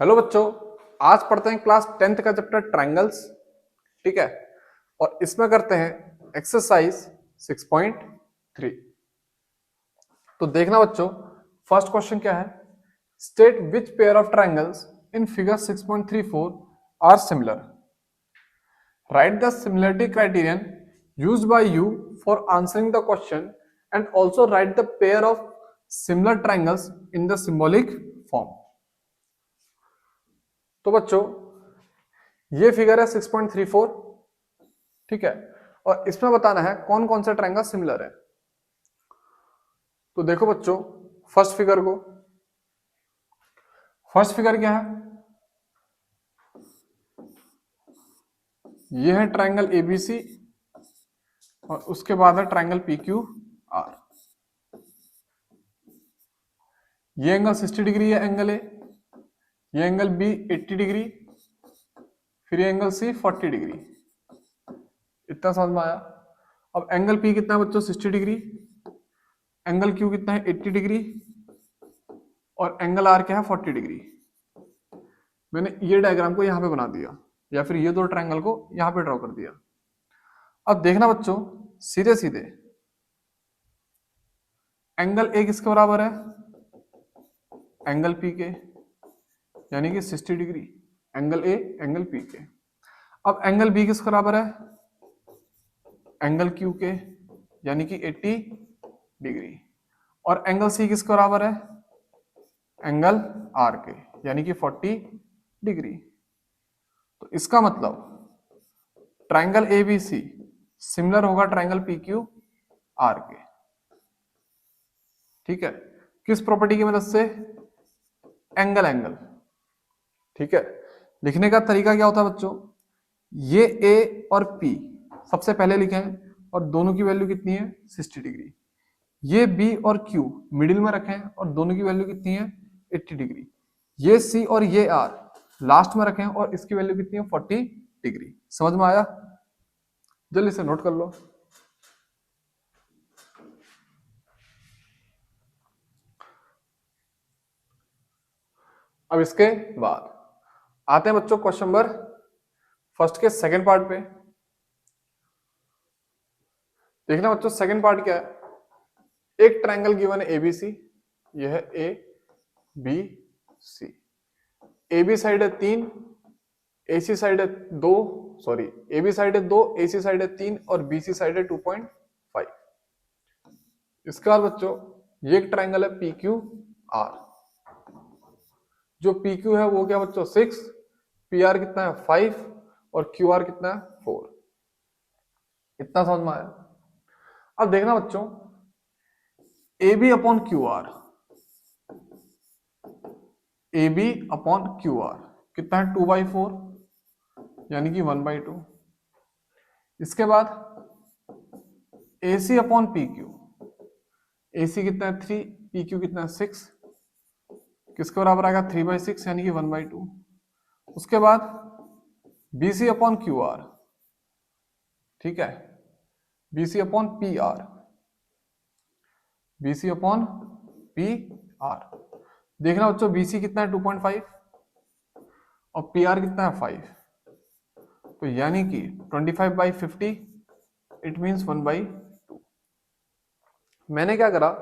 Hello बच्चों, आज पढ़ते हैं क्लास 10th का चैप्टर ट्रायंगल्स। ठीक है, और इसमें करते हैं एक्सरसाइज 6.3। तो देखना बच्चों, फर्स्ट क्वेश्चन क्या है। State which pair of triangles in figure 6.34 are similar. Write the similarity criterion used by you for answering the question and also write the pair of similar triangles in the symbolic form। तो बच्चों, ये figure है 6.34। ठीक है, और इसमें बताना है कौन कौन सा ट्रायंगल सिमिलर है। तो देखो बच्चों, फर्स्ट फिगर को, फर्स्ट फिगर क्या है, ये है ट्रायंगल एबीसी और उसके बाद है ट्रायंगल पीक्यू आर। ये एंगल 60 डिग्री है, एंगल ए। ये एंगल बी 80 डिग्री, फिर ये एंगल सी 40 डिग्री। इतना समझ में आया। अब एंगल पी कितना है बच्चों, 60 डिग्री। एंगल क्यू कितना है, 80 डिग्री। और एंगल आर क्या है, 40 डिग्री। मैंने ये डायग्राम को यहां पे बना दिया, या फिर ये दो ट्रायंगल को यहां पे ड्रॉ कर दिया। अब देखना बच्चों, सीधे सीधे एंगल ए किसके बराबर है, एंगल पी के, यानी कि 60 degree. Angle A angle P के। अब एंगल बी किसके बराबर है, एंगल क्यू के, यानी कि 80 डिग्री। और एंगल सी किसके बराबर है, एंगल आर के, यानी कि 40 डिग्री। तो इसका मतलब ट्रायंगल एबीसी सिमिलर होगा ट्रायंगल पीक्यू आर के। ठीक है, किस प्रॉपर्टी की मदद से, एंगल एंगल। ठीक है, लिखने का तरीका क्या होता है बच्चों, ये ए और पी सबसे पहले लिखें और दोनों की वैल्यू कितनी है, 60 डिग्री। ये बी और क्यू मिडिल में रखें और दोनों की वैल्यू कितनी है, 80 डिग्री। ये सी और ये आर लास्ट में रखें और इसकी वैल्यू कितनी है, 40 डिग्री। समझ में आया, जल्दी से नोट कर लो। अब इसके बाद आते हैं बच्चों क्वेश्चन नंबर फर्स्ट के सेकंड पार्ट पे। देखना बच्चों, सेकंड पार्ट क्या है। एक ट्रायंगल गिवन है एबीसी, यह है A B C. A B side है 3, एसी साइड है 2, सॉरी ए बी साइड है 2, एसी साइड है 3 और बीसी साइड है 2.5। इसके बाद बच्चों, ये एक ट्रायंगल है पी क्यू आर। जो पी क्यू है वो क्या बच्चों, 6, पी आर कितना है 5 और क्यू आर कितना है 4। इतना समझ में आया। अब देखना बच्चों, A B upon Q R, A B upon Q R कितना है, 2/4, यानी कि 1/2। इसके बाद A C upon P Q, A C कितना है 3, पी क्यू कितना है 6, किसके बराबर आएगा, 3/6, यानी कि 1/2। उसके बाद B C upon Q R, ठीक है, B C upon P R, B C upon P R. देखना बच्चों, बी सी कितना है 2.5 और पी आर कितना है 5, तो यानी कि 25/50 इट मींस 1/2। मैंने क्या करा,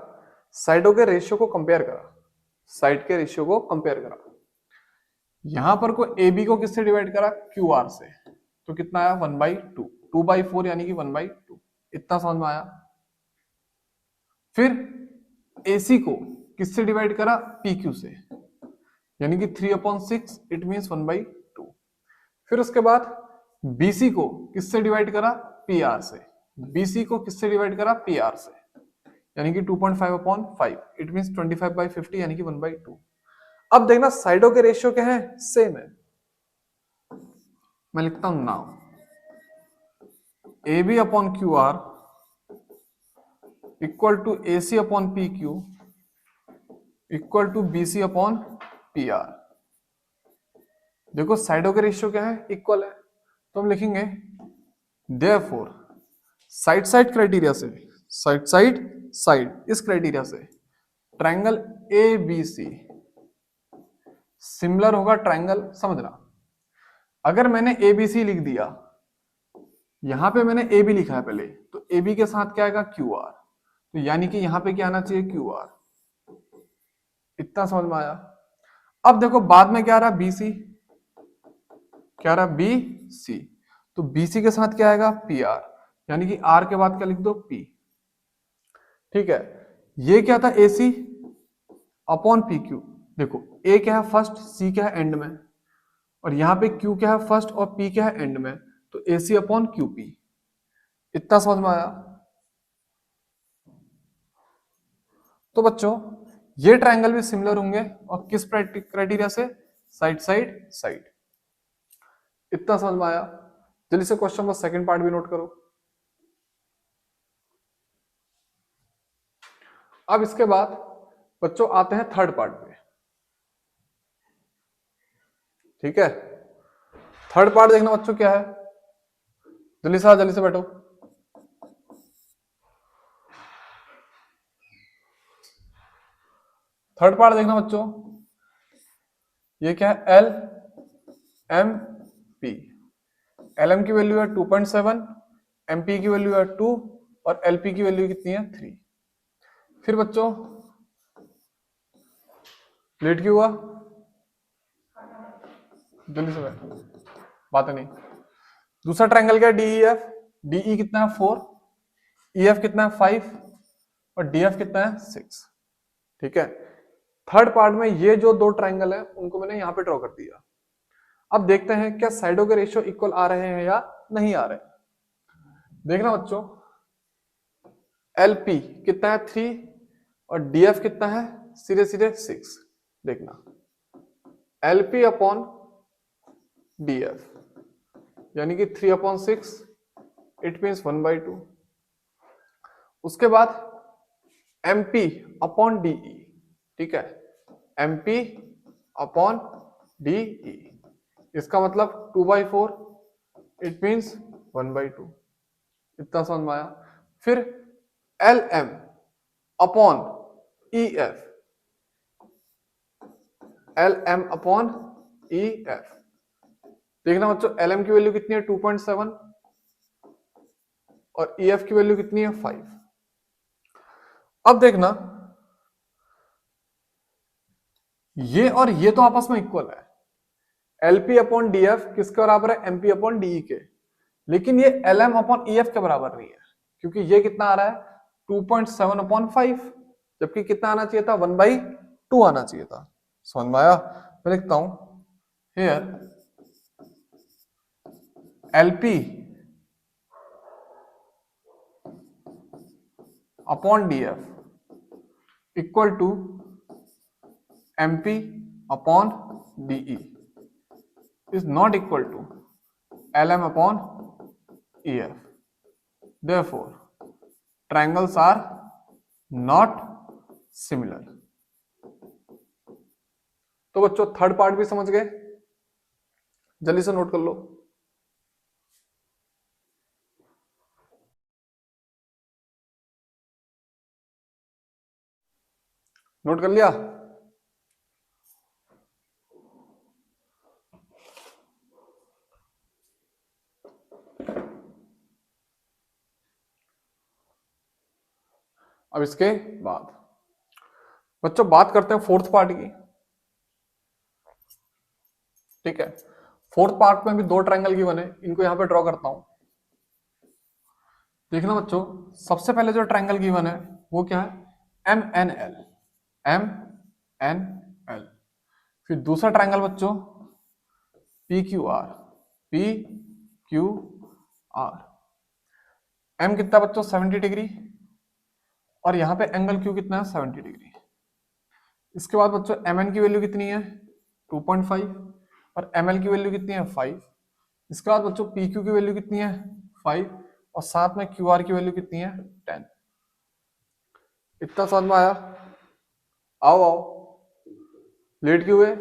साइडों के रेशियो को कंपेयर करा, साइड के रेशियो को कंपेयर करा। यहां पर को ए बी को किससे डिवाइड करा, क्यू आर से, तो कितना आया 1/2, 2/4 यानी कि 1/2। इतना समझ में आया। फिर AC को किससे डिवाइड करा, PQ से, यानी कि 3/6 इट मींस 1/2। फिर उसके बाद BC को किससे डिवाइड करा, PR से, BC को किससे डिवाइड करा, PR से, यानी कि 2.5/5 इट मींस 25/50 यानी कि 1/2। अब देखना साइडों के रेशियो क्या है, सेम है। मैं लिखता हूं now AB upon Q R equal to AC upon PQ equal to BC upon PR। देखो साइडों के रेशियो क्या है, इक्वल है, तो हम लिखेंगे देयरफॉर साइड साइड क्राइटेरिया से, साइड साइड साइड इस क्राइटेरिया से ट्रायंगल ABC सिमिलर होगा ट्रायंगल, समझना। अगर मैंने एबीसी लिख दिया, यहां पे मैंने ए बी लिखा है पहले, तो ए बी के साथ क्या आएगा, क्यू आर, तो यानी कि यहां पे क्या आना चाहिए, क्यू आर। इतना समझ में आया। अब देखो बाद में क्या आ रहा, बी सी, क्या आ रहा, बी सी, तो बीसी के साथ क्या आएगा, पी आर, यानी कि आर के बाद क्या लिख दो, पी। ठीक है, ये क्या था, ए सी अपॉन पी क्यू। देखो ए क्या है फर्स्ट, सी क्या है एंड में, और यहां पे क्यू क्या है फर्स्ट और पी क्या है एंड में, तो ए सी अपॉन क्यू पी। इतना समझ में आया। तो बच्चों ये ट्रायंगल भी सिमिलर होंगे, और किस क्राइटेरिया से, साइड साइड साइड। इतना समझ में आया। जल्दी से क्वेश्चन का सेकंड पार्ट भी नोट करो। अब इसके बाद बच्चों आते हैं थर्ड पार्ट पे। ठीक है, थर्ड पार्ट देखना बच्चों क्या है, जल्दी से बैठो। थर्ड पार्ट देखना बच्चों, ये क्या है, L M P. L M की वैल्यू है 2.7, एम पी की वैल्यू है 2, और एल पी की वैल्यू कितनी है, 3। फिर बच्चों लेट क्यों हुआ, जल्दी से बैठो, बात नहीं। दूसरा ट्रायंगल क्या है, डीई एफ। डीई कितना है 4, ई एफ कितना है 5, और डी एफ कितना है 6। ठीक है, थर्ड पार्ट में ये जो दो ट्रायंगल है उनको मैंने यहां पे ड्रॉ कर दिया। अब देखते हैं क्या साइडों के रेशियो इक्वल आ रहे हैं या नहीं आ रहे हैं। देखना बच्चों, एल पी कितना है 3, और डी एफ कितना है, सीधे सीधे 6। देखना L P upon D F, यानी कि 3/6, इट मीन्स 1/2। उसके बाद एम पी अपॉन डीई। ठीक है, एम पी अपॉन डीई, इसका मतलब 2/4, इट मीन्स 1/2। इतना समझ में आया। फिर L M upon E F, L M upon E F. देखना बच्चों, एल एम की वैल्यू कितनी है 2.7, और ई एफ की वैल्यू कितनी है 5। अब देखना, ये और ये तो आपस में इक्वल है, एलपी अपॉन डी एफ किसके बराबर है, एमपी अपॉन डीई के। लेकिन ये L M upon E F के बराबर नहीं है, क्योंकि ये कितना आ रहा है 2.7/5, जबकि कितना आना चाहिए था, 1/2 आना चाहिए था। समझ में आया। मैं लिखता हूं here LP upon D F equal to MP upon DE is not equal to Lm upon EF. Therefore, triangles are not similar. तो बच्चों थर्ड पार्ट भी समझ गए, जल्दी से नोट कर लो। नोट कर लिया। अब इसके बाद बच्चों बात करते हैं फोर्थ पार्ट की। ठीक है, फोर्थ पार्ट में भी दो ट्रायंगल गिवन है, इनको यहां पे ड्रॉ करता हूं। देखना बच्चों, सबसे पहले जो ट्रायंगल गिवन है वो क्या है, M N L, M N L. फिर दूसरा ट्रायंगल बच्चों P Q R, P Q R. M कितना बच्चों 70 डिग्री, और यहां पे एंगल क्यू कितना है 70 डिग्री। इसके बाद बच्चों एम एन की वैल्यू कितनी है 2.5, और एम एल की वैल्यू कितनी है 5। इसके बाद बच्चों पी क्यू की वैल्यू कितनी है 5, और साथ में क्यू आर की वैल्यू कितनी है 10। इतना समझ में आया। आओ आओ, लेट क्यों हुए,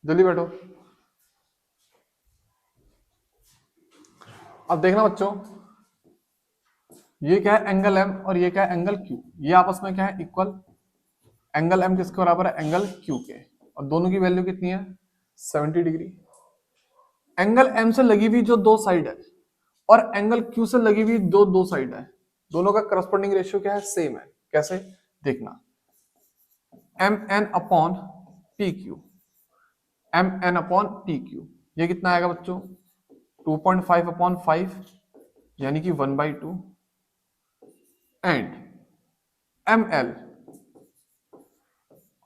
जल्दी बैठो। अब देखना बच्चों, ये क्या है एंगल एम और ये क्या है एंगल क्यू, ये आपस में क्या है इक्वल, एंगल एम किसके बराबर है एंगल क्यू के, और दोनों की वैल्यू कितनी है 70 डिग्री। एंगल एम से लगी हुई जो दो साइड है और एंगल क्यू से लगी हुई दो साइड है, दोनों का करस्पॉन्डिंग रेशियो क्या है सेम है। कैसे देखना, M N upon P Q, M N upon P Q, ये कितना आएगा बच्चों 2.5 अपॉन 5 यानी कि 1/2, and M L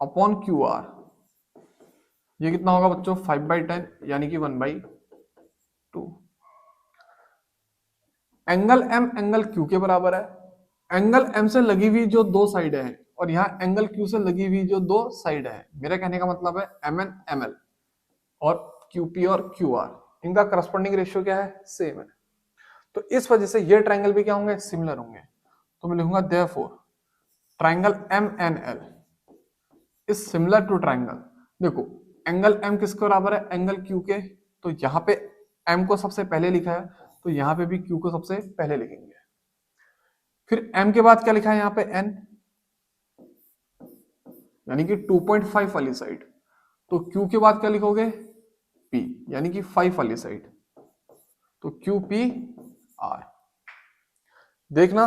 upon Q R, ये कितना होगा बच्चों 5/10 यानी कि 1/2। एंगल एम एंगल क्यू के बराबर है, एंगल एम से लगी हुई जो दो साइड है और यहाँ एंगल क्यू से लगी हुई जो दो साइड है, मेरा कहने का मतलब है एम एन एम एल और क्यूपी और क्यू आर, इनका करस्पॉन्डिंग रेशियो क्या है सेम है। तो इस वजह से ये ट्रायंगल भी क्या होंगे सिमिलर होंगे। तो मैं लिखूंगा therefore triangle M N L is similar to triangle, देखो एंगल एम किसके बराबर है एंगल क्यू के, तो यहाँ पे एम को सबसे पहले लिखा है तो यहाँ पे भी क्यू को सबसे पहले लिखेंगे। फिर एम के बाद क्या लिखा है यहाँ पे एन, यानी कि 2.5 वाली साइड, तो क्यू के बाद क्या लिखोगे पी यानी कि 5 वाली साइड, तो क्यू पी आर। देखना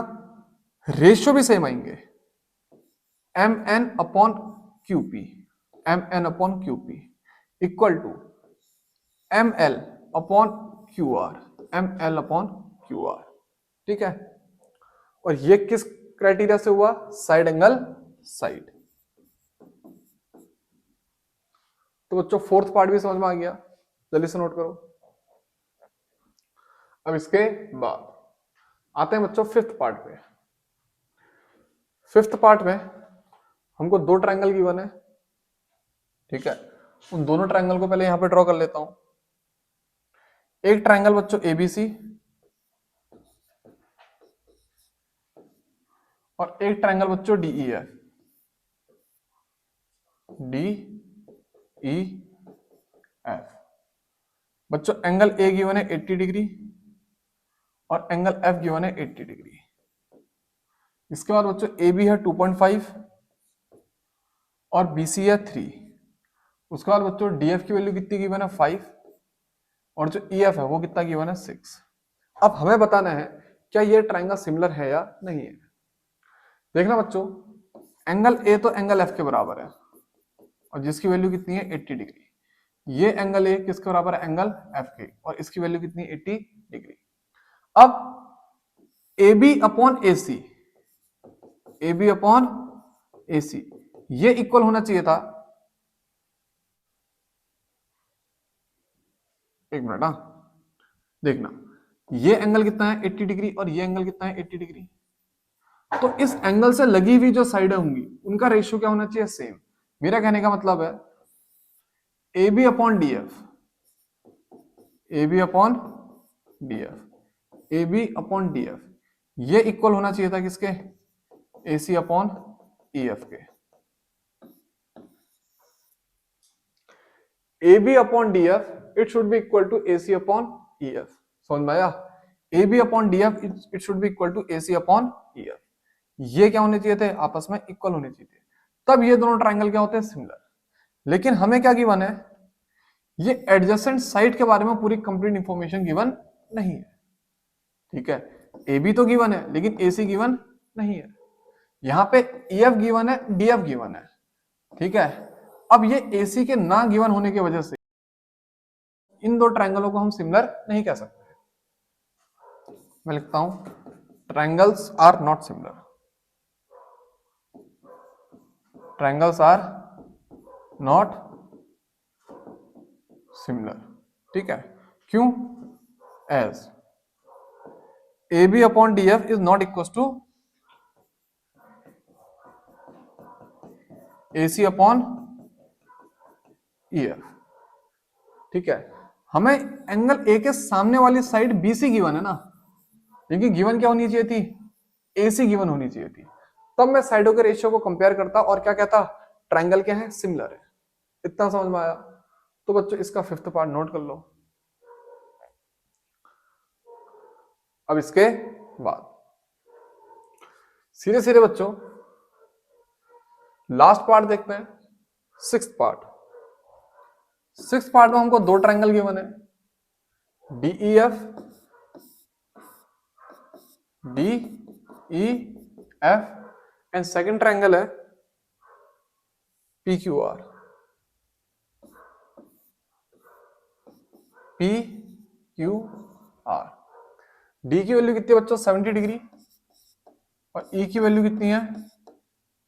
रेशियो भी सेम आएंगे, M N upon Q P, M N upon Q P equal to M L upon Q R, M L upon Q R. ठीक है, और ये किस क्राइटेरिया से हुआ साइड एंगल साइड। तो बच्चों फोर्थ पार्ट भी समझ में आ गया, जल्दी से नोट करो। अब इसके बाद आते हैं बच्चों फिफ्थ पार्ट पे। फिफ्थ पार्ट में हमको दो ट्रायंगल गिवन है, ठीक है, उन दोनों ट्रायंगल को पहले यहां पे ड्रॉ कर लेता हूं। एक ट्रायंगल बच्चों एबीसी और एक ट्रायंगल बच्चों डीईएफ, डीईएफ। बच्चों एंगल ए गिवन है 80 डिग्री और एंगल एफ गिवन है 80 डिग्री। इसके बाद बच्चों ए बी है 2.5 और बी सी है 3। उसके बाद बच्चों डी एफ की वैल्यू कितनी गिवन है 5 और जो ई एफ है वो कितना गिवन है 6। अब हमें बताना है क्या ये ट्रायंगल सिमिलर है या नहीं है। देखना बच्चों एंगल ए तो एंगल एफ के बराबर है और जिसकी वैल्यू कितनी है 80 डिग्री। ये एंगल ए किसके बराबर है एंगल एफ के और इसकी वैल्यू कितनी 80 डिग्री। अब A B upon A C, A B upon A C ये इक्वल होना चाहिए था, एक मिनट ना, देखना ये एंगल कितना है 80 डिग्री और ये एंगल कितना है 80 डिग्री। तो इस एंगल से लगी हुई जो साइडें होंगी उनका रेशियो क्या होना चाहिए सेम। मेरा कहने का मतलब है A B upon D F, A B upon D F, A B upon D F ये इक्वल होना चाहिए था किसके ए सी अपॉन ई एफ के। A B upon D F it should be equal to A C upon E F, समझ में आया। A B upon D F it should be equal to A C upon E F, ये क्या होने चाहिए थे आपस में इक्वल होने चाहिए थे, तब ये दोनों ट्रायंगल क्या होते हैं सिमिलर। लेकिन हमें क्या गिवन है ये एडजेसेंट साइड के बारे में पूरी कंप्लीट इंफॉर्मेशन गिवन नहीं है, ठीक है। ए बी तो गिवन है लेकिन ए सी गिवन नहीं है, यहाँ पे ई एफ गिवन है डी एफ गिवन है, ठीक है। अब ये ए सी के ना गिवन होने की वजह से इन दो ट्रायंगलों को हम सिमिलर नहीं कह सकते। मैं लिखता हूं triangles are not similar, triangles are not similar, ठीक है। क्यों, as A B upon D F is not equal to A C upon E F, ठीक है। हमें एंगल ए के सामने वाली साइड बी सी गिवन है ना, लेकिन गिवन क्या होनी चाहिए थी ए सी गिवन होनी चाहिए थी, तब मैं साइडों के रेशियो को कंपेयर करता और क्या कहता ट्रायंगल क्या है सिमिलर है। इतना समझ में आया। तो बच्चों इसका फिफ्थ पार्ट नोट कर लो। अब इसके बाद सीधे सीधे बच्चों लास्ट पार्ट देखते हैं, सिक्स्थ पार्ट। सिक्स्थ पार्ट में हमको दो ट्रायंगल गिवन है, DEF, DEF and second triangle है PQR, PQR। D की वैल्यू कितनी है बच्चों 70 डिग्री और E की वैल्यू कितनी है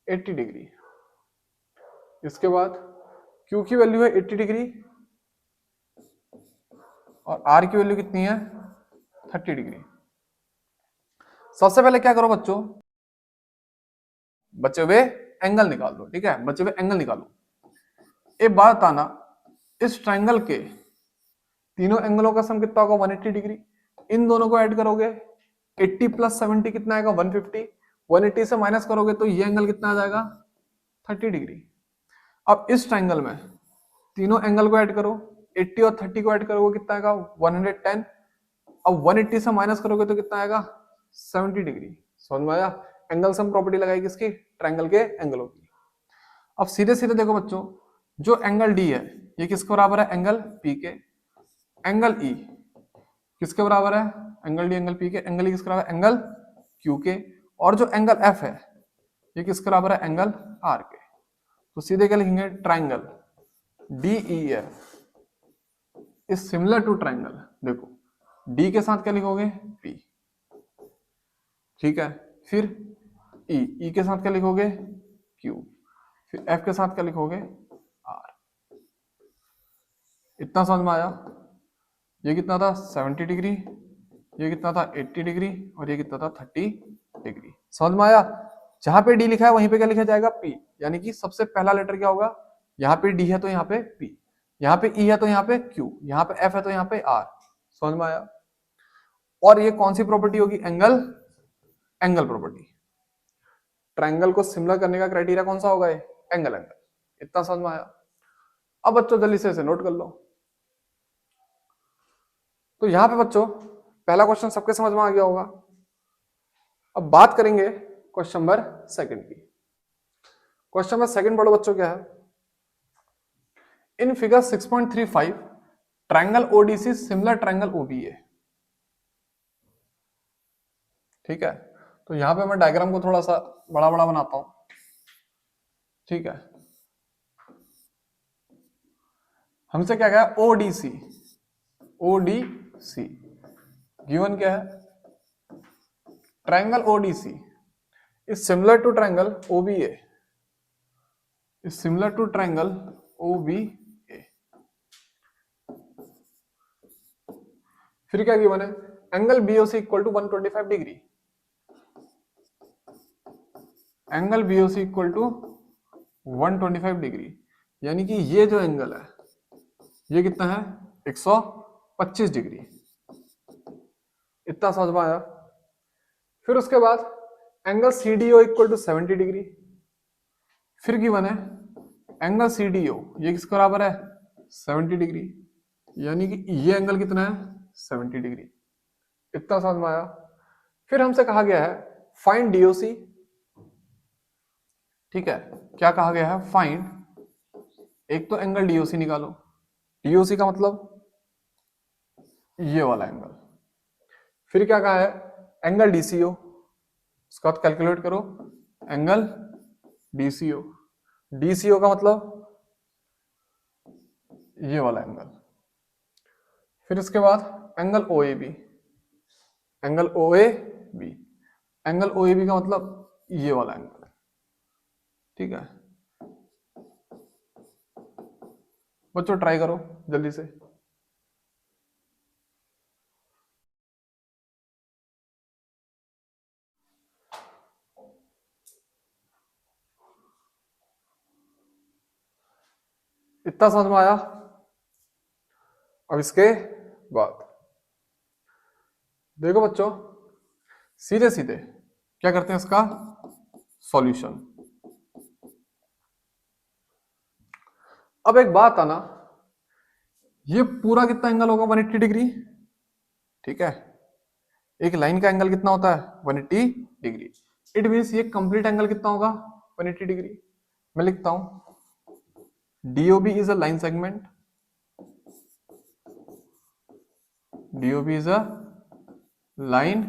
80 डिग्री। इसके बाद Q की वैल्यू है 80 डिग्री और R की वैल्यू कितनी है 30 डिग्री। सबसे पहले क्या करो बच्चों, बचे हुए एंगल निकाल दो। ठीक है, बचे हुए एंगल निकालो। एक बात बताना, इस ट्रायंगल के तीनों एंगलों का सम कितना होगा 180 डिग्री। इन दोनों को ऐड करोगे 80 प्लस 70 कितना आएगा 150। 180 से माइनस करोगे तो ये एंगल कितना आ जाएगा 30 डिग्री। अब इस ट्रायंगल में तीनों एंगल को ऐड करो, 80 और 30 को ऐड करोगे कितना आएगा 110। अब 180 से माइनस करोगे तो कितना आएगा 70 डिग्री। समझ में आया? एंगल सम प्रॉपर्टी लगाई किसकी, ट्रायंगल के एंगलों की। अब सीधे सीधे देखो बच्चों, जो एंगल डी है ये किसके बराबर है एंगल पी के। एंगल ई किसके बराबर है, एंगल डी एंगल पी के। एंगल ई किसके बराबर है एंगल क्यू के। और जो एंगल एफ है ये किसके बराबर है एंगल आर के। तो सीधे क्या लिखेंगे, triangle DEF is similar to triangle, देखो डी के साथ क्या लिखोगे पी, ठीक है, फिर ई के साथ क्या लिखोगे क्यू, फिर एफ के साथ क्या लिखोगे आर। इतना समझ में आया? ये कितना था 70 डिग्री, ये कितना था 80 डिग्री और ये कितना था 30 डिग्री। समझ में आया? जहां पे डी लिखा है वहीं पे क्या लिखा जाएगा पी, यानी कि सबसे पहला लेटर क्या होगा, यहाँ पे डी है तो यहाँ पे पी, यहाँ पे ई है तो यहाँ पे क्यू, यहाँ पे एफ है तो यहाँ पे आर। समझ में आया? और ये कौन सी प्रॉपर्टी होगी, एंगल प्रॉपर्टी। ट्रायंगल को सिमिलर करने का क्राइटेरिया कौन सा होगा, एंगल। इतना समझ में आया? अब बच्चों जल्दी से इसे नोट कर लो। तो यहां पे बच्चों पहला क्वेश्चन सबके समझ में आ गया होगा। अब बात करेंगे क्वेश्चन नंबर सेकंड की। क्वेश्चन नंबर सेकंड पढ़ो बच्चों, क्या है, in figure 6.35 triangle ODC similar triangle OBA। ठीक है, तो यहां पे मैं डायग्राम को थोड़ा सा बड़ा बड़ा बनाता हूं। ठीक है, हमसे क्या कहा ODC गिवन क्या है, triangle ODC is similar to triangle OBA, is similar to triangle OBA। फिर क्या गिवन है, angle BOC equal to 125 degree, angle BOC equal to 125 degree, यानी कि ये जो एंगल है ये कितना है 125 डिग्री। इतना समझ में आया? फिर उसके बाद angle CDO equal to 70 degree. फिर गिवन है एंगल CDO ये किसके बराबर है 70 डिग्री, यानी कि ये एंगल कितना है 70 डिग्री। इतना समझ में आया? फिर हमसे कहा गया है फाइंड DOC। ठीक है, क्या कहा गया है, फाइंड, एक तो एंगल DOC निकालो। DOC का मतलब ये वाला एंगल। फिर क्या कहा है, एंगल DCO, उसका कैलकुलेट करो एंगल DCO। DCO का मतलब ये वाला एंगल। फिर इसके बाद angle OAB, angle OAB, angle OAB का मतलब ये वाला एंगल। ठीक है बच्चों, ट्राई करो जल्दी से। इतना समझ में आया? अब इसके बाद देखो बच्चों, सीधे सीधे क्या करते हैं इसका सॉल्यूशन। अब एक बात आना, ये पूरा कितना एंगल होगा 180 डिग्री। ठीक है, एक लाइन का एंगल कितना होता है 180 डिग्री। इट मीन्स ये कंप्लीट एंगल कितना होगा 180 डिग्री। मैं लिखता हूं DOB is a line segment, DOB is a line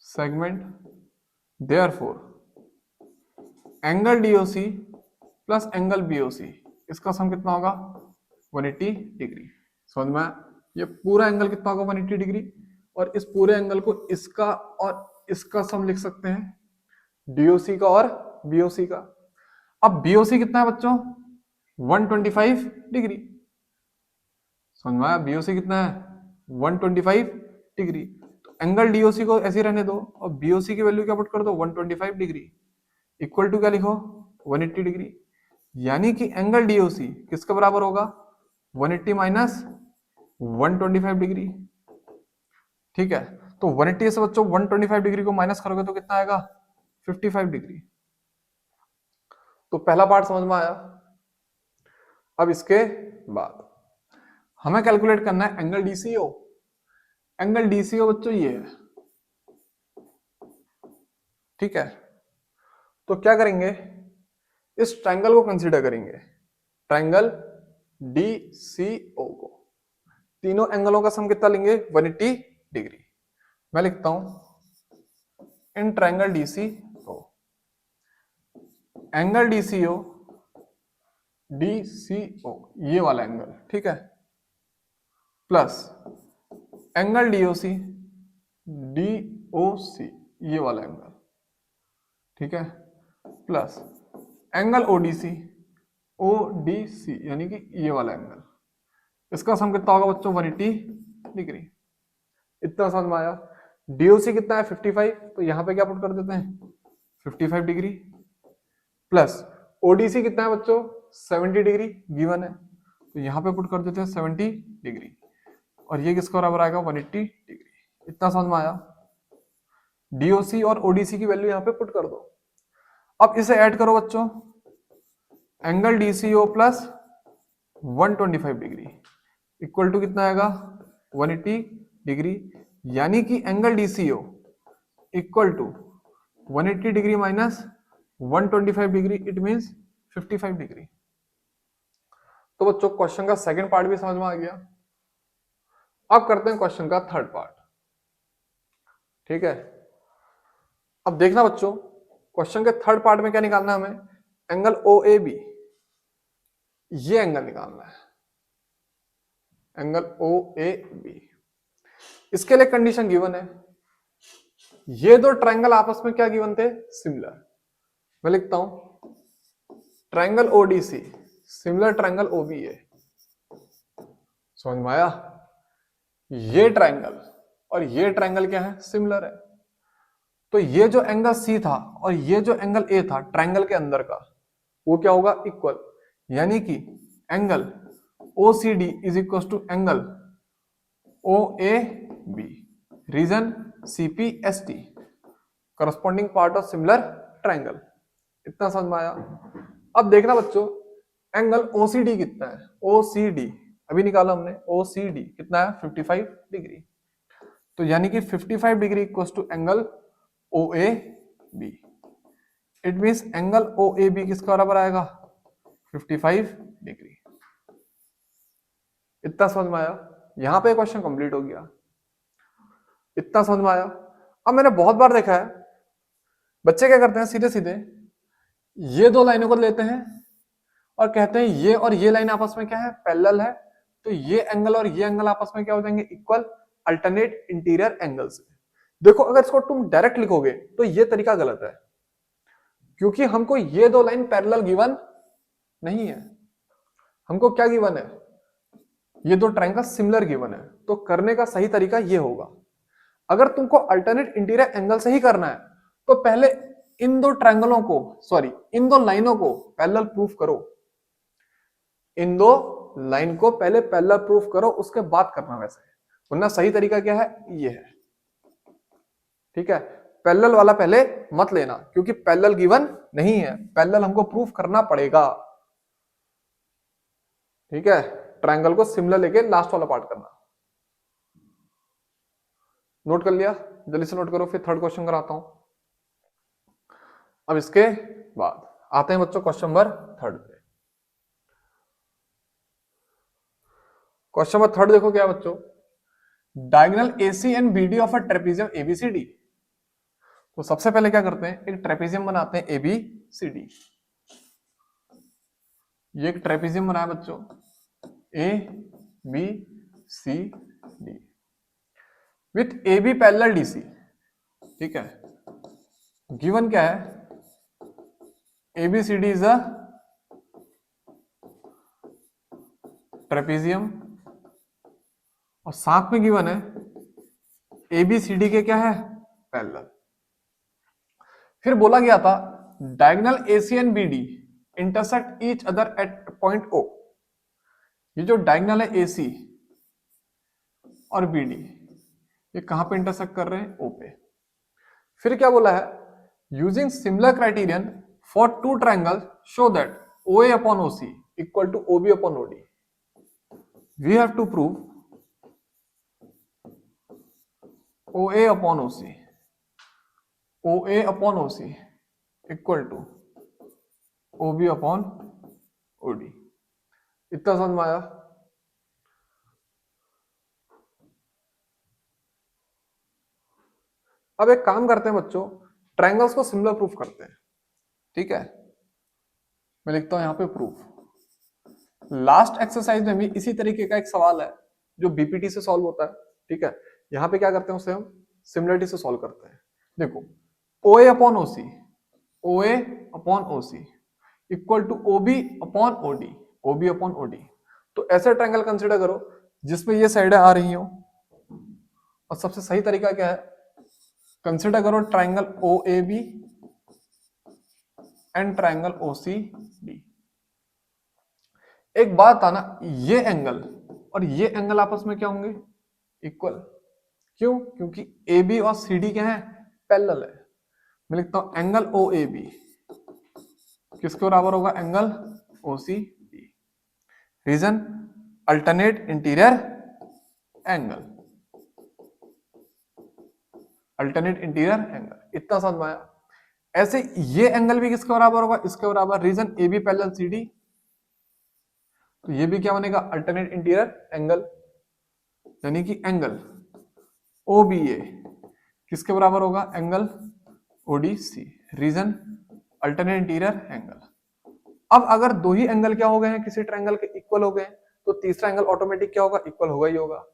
segment, therefore angle DOC plus angle BOC इसका सम कितना होगा 180 डिग्री। समझ में आया? ये पूरा एंगल कितना होगा 180 डिग्री, और इस पूरे एंगल को इसका और इसका सम लिख सकते हैं DOC का और BOC का। अब BOC कितना है बच्चों 125 डिग्री। समझ में आया? BOC कितना है 125 डिग्री। तो एंगल DOC को ऐसे रहने दो और BOC की वैल्यू क्या पुट कर दो 125 डिग्री इक्वल टू क्या लिखो 180 डिग्री। यानी कि एंगल DOC किसके बराबर होगा 180 माइनस 125 डिग्री। ठीक है, तो 180 से बच्चों 125 डिग्री को माइनस करोगे तो कितना आएगा 55 डिग्री। तो पहला पार्ट समझ में आया। अब इसके बाद हमें कैलकुलेट करना है एंगल DCO। एंगल DCO बच्चों ये है, ठीक है। तो क्या करेंगे, इस ट्रायंगल को कंसीडर करेंगे, ट्रायंगल DCO को। तीनों एंगलों का सम कितना लेंगे 180 डिग्री। मैं लिखता हूं in triangle DCO, angle DCO ये वाला एंगल, ठीक है, प्लस एंगल DOC ये वाला एंगल, ठीक है, प्लस एंगल ODC यानी कि ये वाला एंगल। इसका सम कितना होगा बच्चों 180 डिग्री। इतना समझ में आया। DOC कितना है 55, तो यहां पे क्या पुट कर देते हैं 55 डिग्री, प्लस ODC कितना है बच्चों 70 डिग्री गिवन है, तो यहां पे पुट कर देते हैं 70 डिग्री, और ये किसका बराबर आएगा 180 डिग्री। इतना समझ में आया। DOC और ODC की वैल्यू यहां पे पुट कर दो। अब इसे ऐड करो बच्चों, angle DCO plus 125 degree equal to कितना आएगा 180 डिग्री। यानी कि angle DCO equal to 180 degree minus 125 degree, it means 55 degree. तो बच्चों क्वेश्चन का सेकंड पार्ट भी समझ में आ गया। अब करते हैं क्वेश्चन का थर्ड पार्ट, ठीक है। अब देखना बच्चों, क्वेश्चन के थर्ड पार्ट में क्या निकालना है हमें, एंगल OAB, ये एंगल निकालना है, एंगल OAB। इसके लिए कंडीशन गिवन है, ये दो ट्रायंगल आपस में क्या गिवन थे सिमिलर। मैं लिखता हूं triangle ODC similar triangle OBA। समझ में आया? ये ट्रायंगल और ये ट्रायंगल क्या है सिमिलर है। तो ये जो एंगल C था और ये जो एंगल A था ट्रायंगल के अंदर का, वो क्या होगा इक्वल। यानी कि angle OCD is equal to angle OAB, reason CPST, corresponding part of similar triangle. इतना समझ में आया। अब देखना बच्चों, एंगल OCD कितना है, OCD अभी निकाला हमने, OCD कितना है 55 डिग्री। तो यानी कि 55 degree equal to angle OAB। It means angle OAB किसका बराबर आएगा 55 डिग्री। इतना समझ में आया। यहां पे क्वेश्चन कंप्लीट हो गया। इतना समझ में आया। अब मैंने बहुत बार देखा है बच्चे क्या करते हैं, सीधे सीधे ये दो लाइनों को लेते हैं और कहते हैं ये और ये लाइन आपस में क्या है पैरेलल है, तो ये एंगल और ये एंगल आपस में क्या हो जाएंगे इक्वल, अल्टरनेट इंटीरियर एंगल्स। देखो अगर इसको तुम डायरेक्ट लिखोगे तो ये तरीका गलत है, क्योंकि हमको ये दो लाइन पैरेलल गिवन नहीं है। हमको क्या गिवन है, ये दो ट्रायंगल सिमिलर गिवन है। तो करने का सही तरीका ये होगा, अगर तुमको अल्टरनेट इंटीरियर एंगल से ही करना है तो पहले इन दो ट्रायंगलों को, सॉरी इन दो लाइनों को पैरेलल प्रूफ करो। इन दो लाइन को पहले पैरेलल प्रूफ करो, उसके बाद करना वैसे, वरना सही तरीका क्या है ये है, ठीक है। पैरेलल वाला पहले मत लेना, क्योंकि पैरेलल गिवन नहीं है, पैरेलल हमको प्रूफ करना पड़ेगा, ठीक है। ट्रायंगल को सिमिलर लेके लास्ट वाला पार्ट करना। नोट कर लिया, जल्दी से नोट करो, फिर थर्ड क्वेश्चन कराता हूं। अब इसके बाद आते हैं बच्चों क्वेश्चन नंबर 3 पे। क्वेश्चन नंबर 3 देखो क्या बच्चों, diagonal AC and BD of a trapezium ABCD। तो सबसे पहले क्या करते हैं, एक ट्रेपेजियम बनाते हैं ABCD। ये एक ट्रेपेजियम बनाया बच्चों ABCD with AB parallel DC। ठीक है, गिवन क्या है, ABCD इज अ ट्रेपेजियम और साथ में गिवन है ABCD के क्या है, पैरेलल। फिर बोला गया था diagonal AC and BD intersect each other at point O। ये जो डायगोनल है AC और BD ये कहां पे इंटरसेक्ट कर रहे हैं, O पे। फिर क्या बोला है, using similar criterion for two triangle show that OA upon OC equal to OB upon OD। We have to prove OA upon OC equal to OB upon OD। इतना समझ में आया। अब एक काम करते हैं बच्चों, ट्रायंगल्स को सिमिलर प्रूफ करते हैं। ठीक है, मैं लिखता हूं यहां पे प्रूफ। लास्ट एक्सरसाइज में भी इसी तरीके का एक सवाल है जो बीपीटी से सॉल्व होता है। ठीक है, यहां पे क्या करते हैं, उसे हम सिमिलरिटी से सॉल्व करते हैं। देखो OA upon OC equal to OB upon OD। तो ऐसे ट्रायंगल कंसिडर करो जिसमें ये साइडें आ रही हो, और सबसे सही तरीका क्या है, कंसिडर करो triangle OAB and triangle OCD। एक बात था ना, ये एंगल और ये एंगल आपस में क्या होंगे, इक्वल। क्यों, क्योंकि AB और CD क्या है, पैरेलल है। मैं लिखता हूं एंगल OAB किसके बराबर होगा, angle OCD। Reason alternate interior angle, इतना समझ में आया। ऐसे ये एंगल भी किसके बराबर होगा, इसके बराबर। रीजन AB पैरेलल CD, तो ये भी क्या बनेगा, अल्टरनेट इंटीरियर एंगल, यानी कि एंगल OBA किसके बराबर होगा, angle ODC। Reason alternate interior angle. अब अगर दो ही एंगल क्या हो गए हैं, किसी ट्रायंगल के इक्वल हो गए, तो तीसरा एंगल ऑटोमेटिक क्या होगा, इक्वल होगा ही होगा।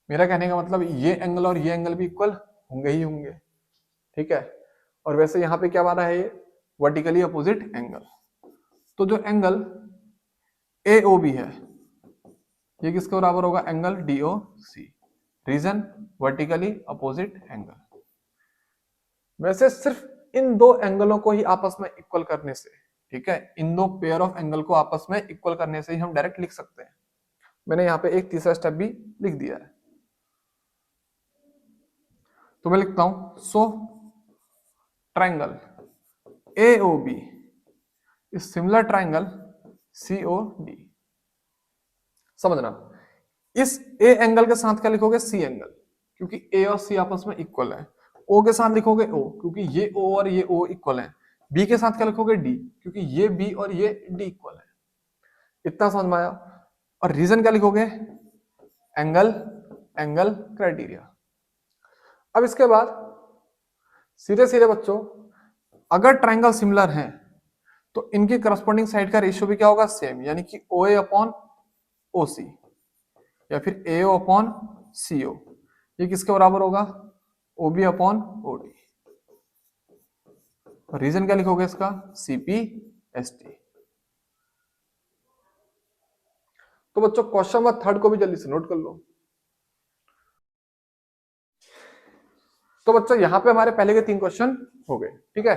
मेरा कहने का मतलब ये एंगल और ये एंगल भी इक्वल होंगे ही होंगे। ठीक है, और वैसे यहां पे क्या बना है, ये वर्टिकली अपोजिट एंगल। तो जो एंगल AOB है ये किसके बराबर होगा, angle DOC। Reason vertically opposite angle. वैसे सिर्फ इन दो एंगलों को ही आपस में इक्वल करने से, ठीक है, इन दो पेयर ऑफ एंगल को आपस में इक्वल करने से ही हम डायरेक्ट लिख सकते हैं। मैंने यहाँ पे एक तीसरा स्टेप भी लिख दिया है, तो मैं लिखता हूं so triangle AOB is similar triangle COD। समझना, इस A एंगल के साथ क्या लिखोगे, C एंगल, क्योंकि A और C आपस में इक्वल है। O के साथ लिखोगे O, क्योंकि ये O और ये O इक्वल है। B के साथ क्या लिखोगे D, क्योंकि ये B और ये D इक्वल है। इतना समझ में आया। और रीजन क्या लिखोगे, एंगल क्राइटेरिया। अब इसके बाद सीधे सीधे बच्चों, अगर ट्रायंगल सिमिलर हैं तो इनकी करस्पॉन्डिंग साइड का रेशियो भी क्या होगा, सेम, यानी कि OA अपॉन OC या फिर AO अपॉन CO। ये किसके बराबर होगा, OB अपॉन OD। रीजन क्या लिखोगे इसका, CPST। तो बच्चों क्वेश्चन नंबर 3 को भी जल्दी से नोट कर लो। तो बच्चों यहां पे हमारे पहले के 3 क्वेश्चन हो गए। ठीक है,